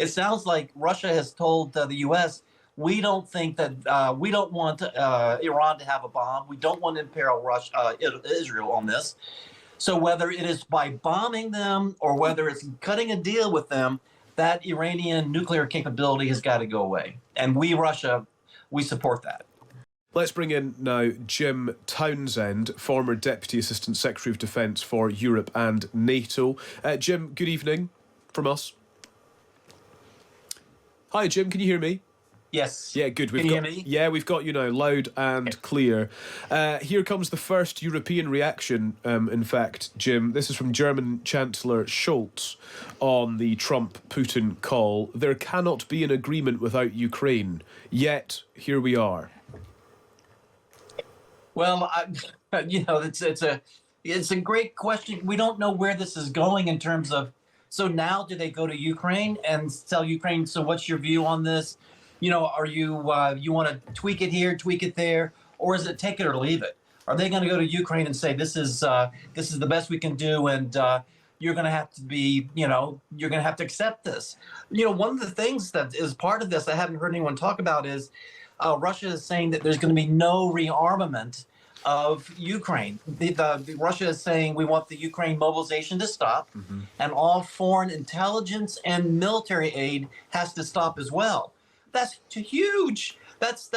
It sounds like Russia has told the U.S., we don't think that we don't want Iran to have a bomb. We don't want to imperil Israel on this. So whether it is by bombing them or whether it's cutting a deal with them, that Iranian nuclear capability has got to go away. And we, Russia, we support that. Let's bring in now Jim Townsend, former Deputy Assistant Secretary of Defence for Europe and NATO. Jim, good evening from us. Hi, Jim, can you hear me? Yes. Yeah, good. Can you hear me? Yeah, we've got you now, loud and clear. Here comes the first European reaction, in fact, Jim. This is from German Chancellor Scholz on the Trump-Putin call. There cannot be an agreement without Ukraine. Yet, here we are. Well, it's a great question. We don't know where this is going in terms of. So now, do they go to Ukraine and tell Ukraine? So, what's your view on this? Are you you want to tweak it here, tweak it there, or is it take it or leave it? Are they going to go to Ukraine and say this is the best we can do, and you're going to have to be, you're going to have to accept this? One of the things that is part of this I haven't heard anyone talk about is. Russia is saying that there's going to be no rearmament of Ukraine. Russia is saying we want the Ukraine mobilization to stop, and all foreign intelligence and military aid has to stop as well. That's huge. That's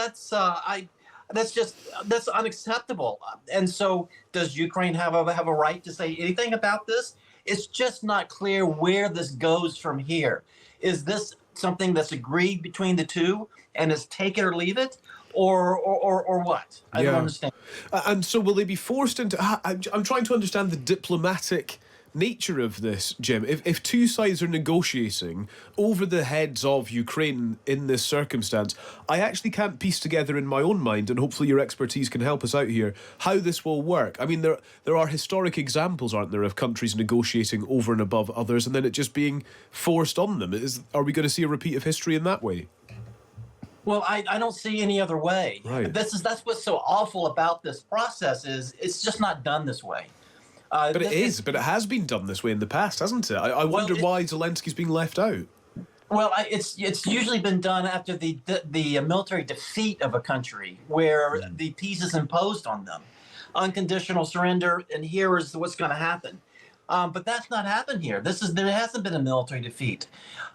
unacceptable. And so, does Ukraine have a right to say anything about this? It's just not clear where this goes from here. Is this something that's agreed between the two and is take it or leave it, or what? I don't understand. And so will they be forced into... I'm trying to understand the diplomatic nature of this, Jim. If two sides are negotiating over the heads of Ukraine in this circumstance, I actually can't piece together in my own mind, and hopefully your expertise can help us out here, how this will work. I mean, there are historic examples, aren't there, of countries negotiating over and above others and then it just being forced on them. Are we going to see a repeat of history in that way? Well, I don't see any other way. Right. That's what's so awful about this process is it's just not done this way. But it has been done this way in the past, hasn't it? I wonder why Zelensky's being left out. Well, it's usually been done after the military defeat of a country where the peace is imposed on them. Unconditional surrender, and here is what's going to happen. But that's not happened here. There hasn't been a military defeat.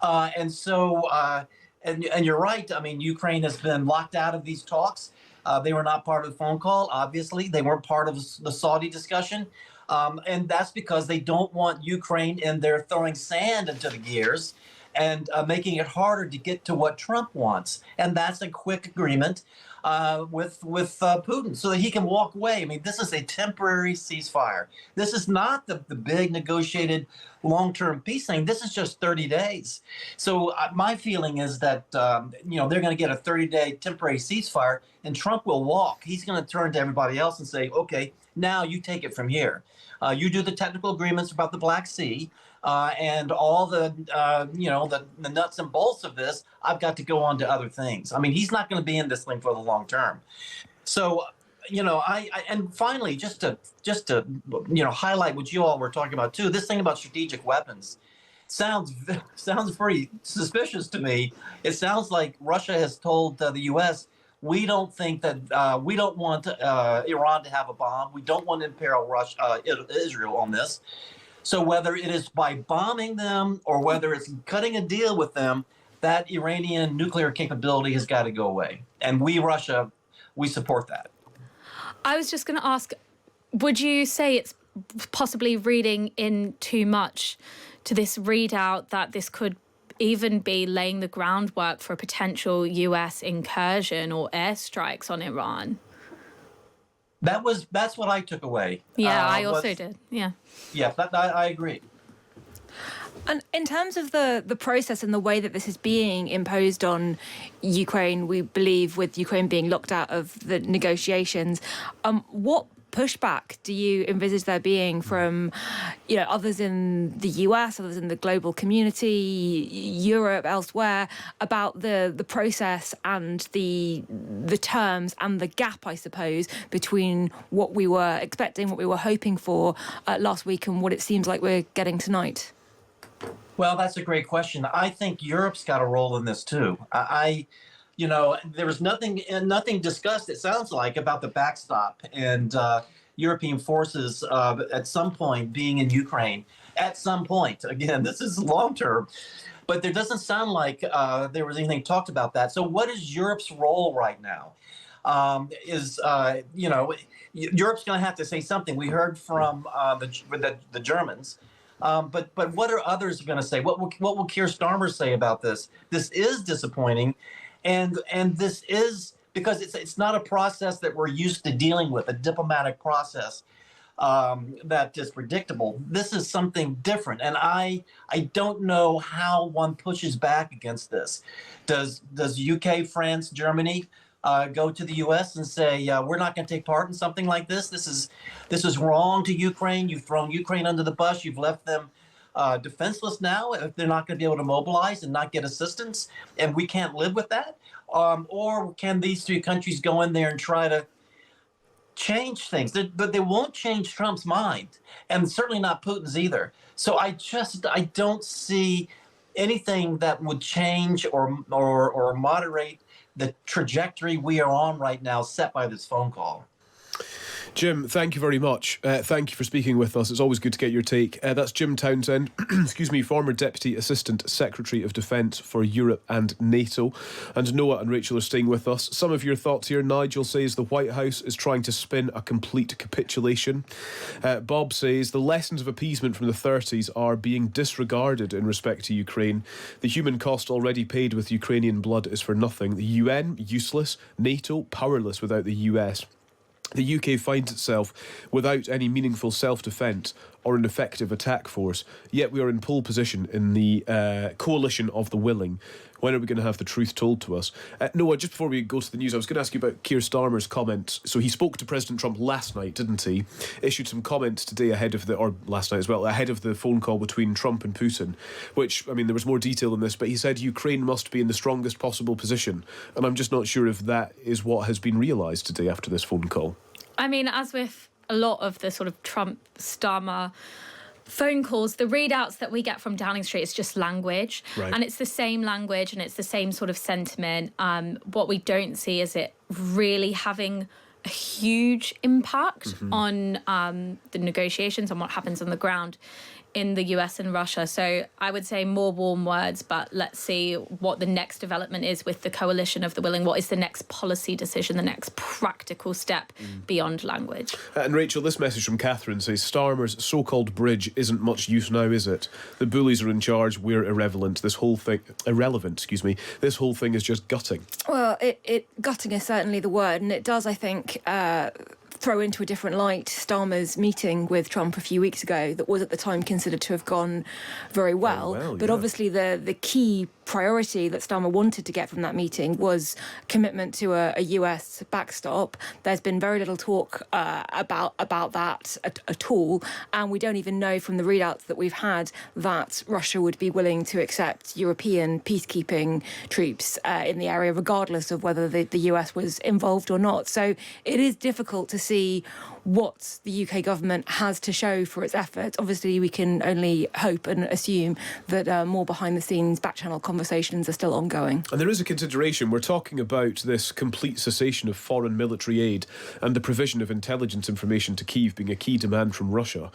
And so, and you're right. I mean, Ukraine has been locked out of these talks. They were not part of the phone call, obviously. They weren't part of the Saudi discussion. And that's because they don't want Ukraine in there throwing sand into the gears and making it harder to get to what Trump wants. And that's a quick agreement with Putin so that he can walk away. I mean, this is a temporary ceasefire. This is not the big negotiated long-term peace thing. This is just 30 days. So my feeling is that, they're going to get a 30-day temporary ceasefire and Trump will walk. He's going to turn to everybody else and say, okay, now you take it from here. You do the technical agreements about the Black Sea and all the nuts and bolts of this. I've got to go on to other things. I mean, he's not going to be in this thing for the long term. So, and finally, just to highlight what you all were talking about too, this thing about strategic weapons sounds very suspicious to me. It sounds like Russia has told the U.S., we don't think that we don't want Iran to have a bomb. We don't want to imperil Israel on this. So whether it is by bombing them or whether it's cutting a deal with them, that Iranian nuclear capability has got to go away. And we, Russia, we support that. I was just going to ask, would you say it's possibly reading in too much to this readout that this could even be laying the groundwork for a potential US incursion or airstrikes on Iran? That's what I took away. Yeah, I also did. Yeah. Yeah, I agree. And in terms of the process and the way that this is being imposed on Ukraine, we believe with Ukraine being locked out of the negotiations, what pushback do you envisage there being from, others in the US, others in the global community, Europe, elsewhere, about the process and the terms and the gap, I suppose, between what we were expecting, what we were hoping for last week and what it seems like we're getting tonight? Well, that's a great question. I think Europe's got a role in this too. There was nothing discussed, it sounds like, about the backstop and European forces at some point being in Ukraine. At some point, again, this is long term, but there doesn't sound like there was anything talked about that. So, what is Europe's role right now? Europe's going to have to say something. We heard from the Germans. But what are others going to say? What will Keir Starmer say about this? This is disappointing, and this is because it's not a process that we're used to dealing with, a diplomatic process that is predictable. This is something different, and I don't know how one pushes back against this. Does UK, France, Germany go to the U.S. and say we're not going to take part in something like this? This is wrong to Ukraine. You've thrown Ukraine under the bus. You've left them defenseless now if they're not going to be able to mobilize and not get assistance, and we can't live with that. Or can these three countries go in there and try to change things? But they won't change Trump's mind, and certainly not Putin's either. So I don't see anything that would change or moderate the trajectory we are on right now, set by this phone call. Jim, thank you very much. Thank you for speaking with us. It's always good to get your take. That's Jim Townsend, former Deputy Assistant Secretary of Defence for Europe and NATO. And Noah and Rachel are staying with us. Some of your thoughts here. Nigel says the White House is trying to spin a complete capitulation. Bob says the lessons of appeasement from the 30s are being disregarded in respect to Ukraine. The human cost already paid with Ukrainian blood is for nothing. The UN, useless. NATO, powerless without the US. The UK finds itself without any meaningful self-defence or an effective attack force, yet we are in pole position in the coalition of the willing. When are we going to have the truth told to us? Noah, just before we go to the news, I was going to ask you about Keir Starmer's comments. So he spoke to President Trump last night, didn't he? Issued some comments today ahead of last night as well, ahead of the phone call between Trump and Putin, which, I mean, there was more detail in this, but he said Ukraine must be in the strongest possible position. And I'm just not sure if that is what has been realised today after this phone call. I mean, as with a lot of the sort of Trump-Starmer phone calls, the readouts that we get from Downing Street is just language. Right. And it's the same language and it's the same sort of sentiment. What we don't see is it really having a huge impact on the negotiations and what happens on the ground in the US and Russia. So I would say more warm words, but let's see what the next development is with the coalition of the willing. What is the next policy decision, the next practical step beyond language? And Rachel, this message from Catherine says, Starmer's so-called bridge isn't much use now, is it? The bullies are in charge, we're irrelevant. This whole thing is just gutting. Well, gutting is certainly the word, and it does, I think, throw into a different light Starmer's meeting with Trump a few weeks ago that was at the time considered to have gone very well. But obviously the key priority that Starmer wanted to get from that meeting was commitment to a US backstop. There's been very little talk about that at all, and we don't even know from the readouts that we've had that Russia would be willing to accept European peacekeeping troops in the area, regardless of whether the US was involved or not. So it is difficult to see what the UK government has to show for its efforts. Obviously, we can only hope and assume that more behind-the-scenes back-channel conversations are still ongoing. And there is a consideration. We're talking about this complete cessation of foreign military aid and the provision of intelligence information to Kyiv being a key demand from Russia.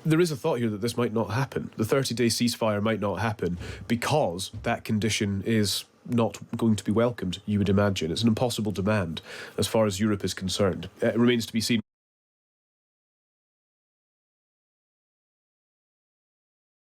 There is a thought here that this might not happen. The 30-day ceasefire might not happen because that condition is not going to be welcomed, you would imagine. It's an impossible demand as far as Europe is concerned. It remains to be seen.